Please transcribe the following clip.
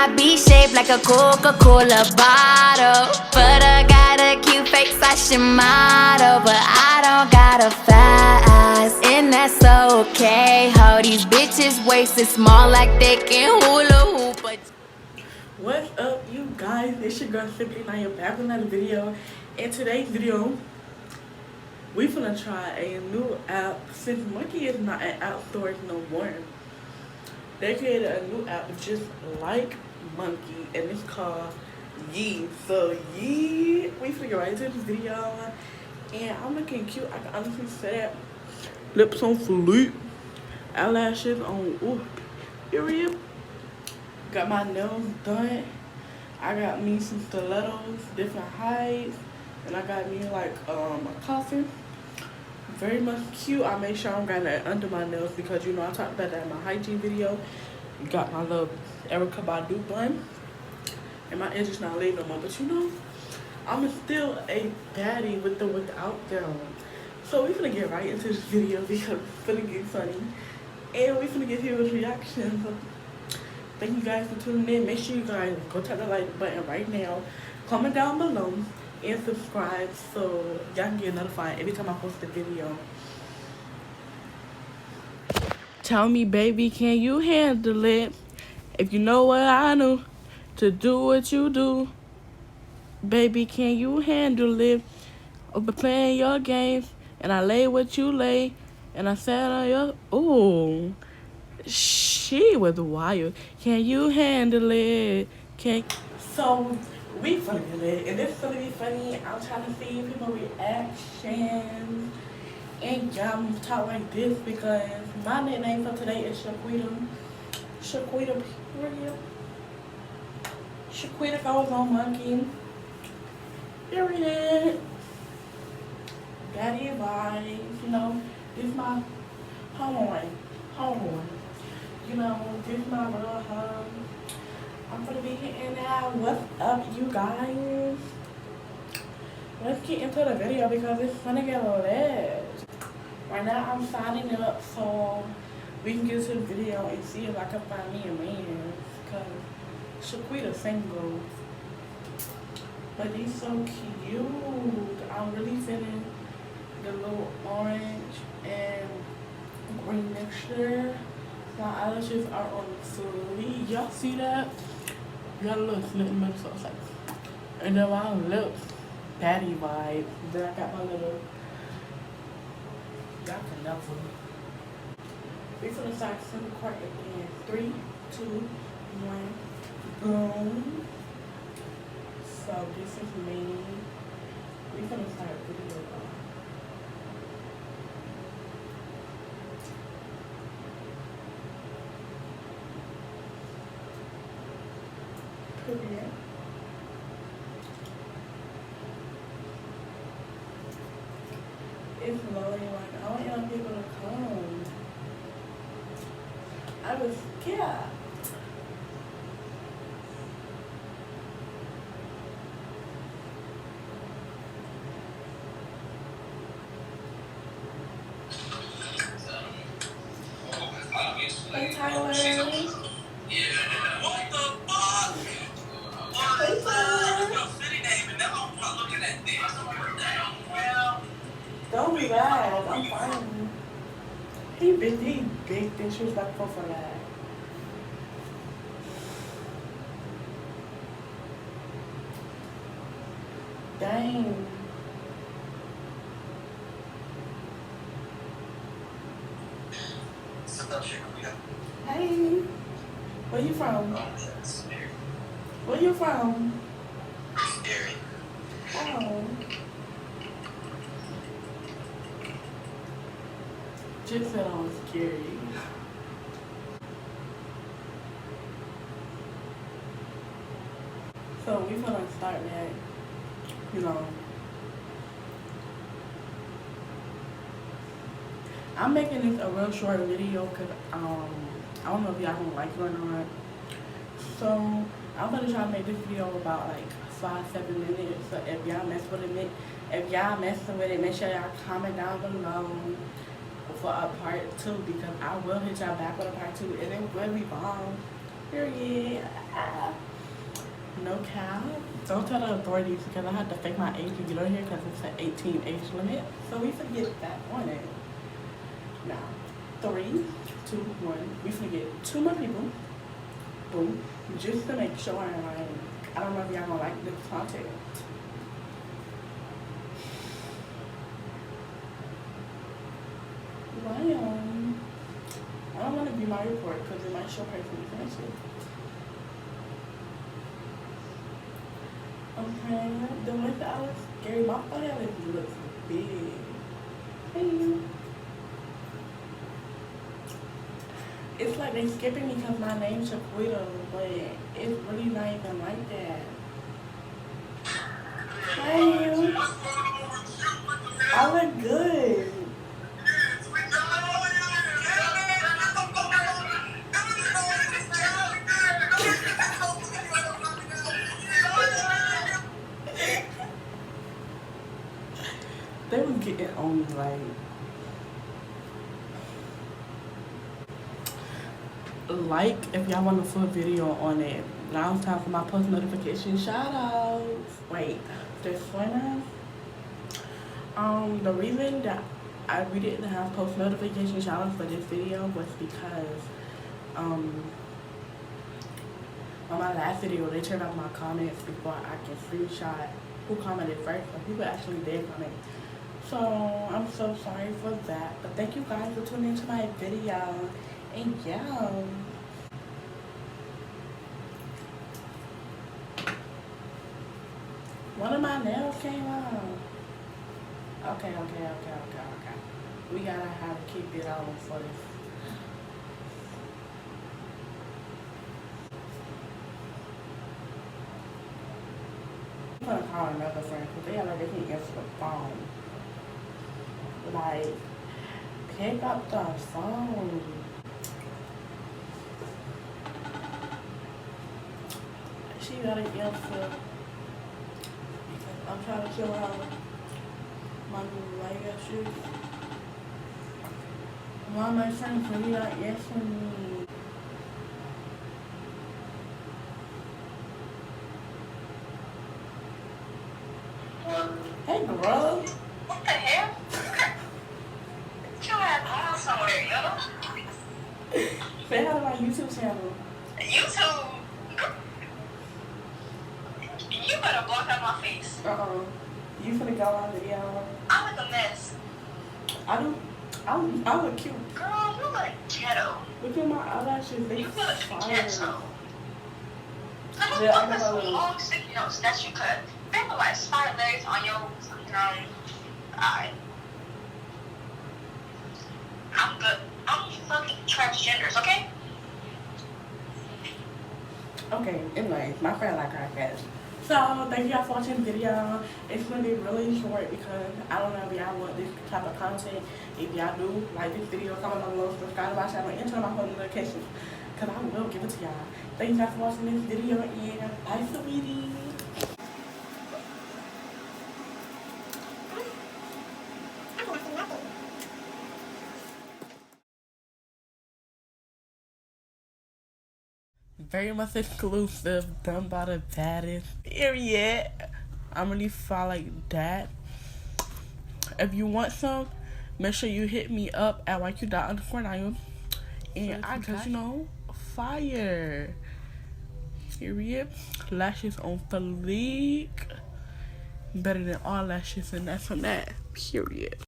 might be shaped like a Coca-Cola bottle, but I got a cute face, I should model. But I don't got a fat ass, and that's okay. How these bitches waist is small like they can hula hoop. What's up, you guys? It's your girl Shaquita, and I am back with another video. In today's video, we finna try a new app. Since Monkey is not at app stores no more, they created a new app just like Monkey, and it's called Yee. So Yee, we finna get right into this video, and I'm looking cute. I can honestly say that. Lips on fleek, eyelashes on. Ooh, period. Got my nails done. I got me some stilettos, different heights, and I got me like a coffin. Very much cute. I made sure I'm got that under my nails because you know I talked about that in my hygiene video. Got my little Erica Badu bun, and my edge is not laid no more. But you know, I'm still a baddie with the without them. So we finna get right into this video because it's finna get funny, and we finna get people's reactions. Thank you guys for tuning in. Make sure you guys go tap the like button right now. Comment down below and subscribe so y'all can get notified every time I post a video. Tell me, baby, can you handle it? If you know what I know, to do what you do. Baby, can you handle it? Over playing your games, and I lay what you lay, and I sat on your... Ooh. She was wild. Can you handle it? So we finna get it, and this is gonna be funny. I'm trying to see people's reactions, and y'all talk like this because my nickname for today is Shaquita. Shaquita, period. Shaquita goes on Monkey. Period. Daddy vibes, you know. This my home. You know, this is my little hug. I'm gonna be hitting that. What's up, you guys? Let's get into the video because it's gonna get lit. Right now, I'm signing up so we can get to the video and see if I can find me a man. Because Shaquita's single. But he's so cute. I'm really feeling the little orange and green mixture. My eyelashes are on sleeve. Y'all see that? Got a little slit in the middle, so it's like. And then my lips, daddy vibe. Then I got my little. Y'all can never. We finna start some part again. 3, 2, 1, boom. So this is me. We finna start video though. It's loading, like I want young people to come. I was scared. Hey Tyler. What the fuck? Hey Tyler. Don't be bad. I'm fine. He big disrespectful for that. Dang. Hey. Where you from? Where you from? Oh. Just said I was scary. So we gonna start that, you know. I'm making this a real short video because I don't know if y'all gonna like it or not. So I'm gonna try to make this video about like 5-7 minutes. So if y'all messing with it, make sure y'all comment down below for a part 2 because I will hit y'all back with a part 2 and it will be bomb. Period. No cap. Don't tell the authorities because I had to fake my age to get on here because it's an 18 age limit. So we forget that on it. Now, 3, 2, 1. We forget 2 more people. Boom. Just to make sure, like, I don't know if y'all gonna like this content. Lion. I don't want to be my report because it might show personally offensive. Okay, the one that I was scary, my forehead looks big. Hey. It's like they skipping me because my name's Shaquita, but it's really not even like that. Hey, I look good. They was getting on me like if y'all want a full video on it. Now it's time for my post notification shout outs. Wait, this one. The reason that we didn't have post notification shout outs for this video was because on my last video they turned off my comments before I can screenshot who commented first, but people actually did comment. So I'm so sorry for that. But thank you guys for tuning into my video. And yeah. One of my nails came out. Okay. We gotta have to keep it on for this. I'm gonna call another friend because they like they can answer the phone. Like, pick up the phone. She gotta answer. I'm trying to show her my new leg shoes. Why my friends really not answering me? Hey, girl. What the hell? You have on somewhere, yo. Say hi to my YouTube channel. YouTube? You better block out my face. You finna go on video. I look a mess. I look cute. Girl, you look ghetto. Look at my eyelashes. They You look fire. ghetto. I Yeah, I look got some my little- long sticky notes that you cut. They look like spider legs on your, eye. I'm good. I'm fucking transgenders, okay? Okay, anyways, my friend like her cat. So, thank y'all for watching the video. It's going to be really short because I don't know if y'all want this type of content. If y'all do like this video, comment down below, subscribe to my channel, and turn on my post notifications because I will give it to y'all. Thank y'all for watching this video, and bye, sweetie. Very much exclusive, done by the baddest. Period. I'm really far like that. If you want some, make sure you hit me up at yq._9. And I just, fire. Period. Lashes on fleek. Better than all lashes, and that's on that. Period.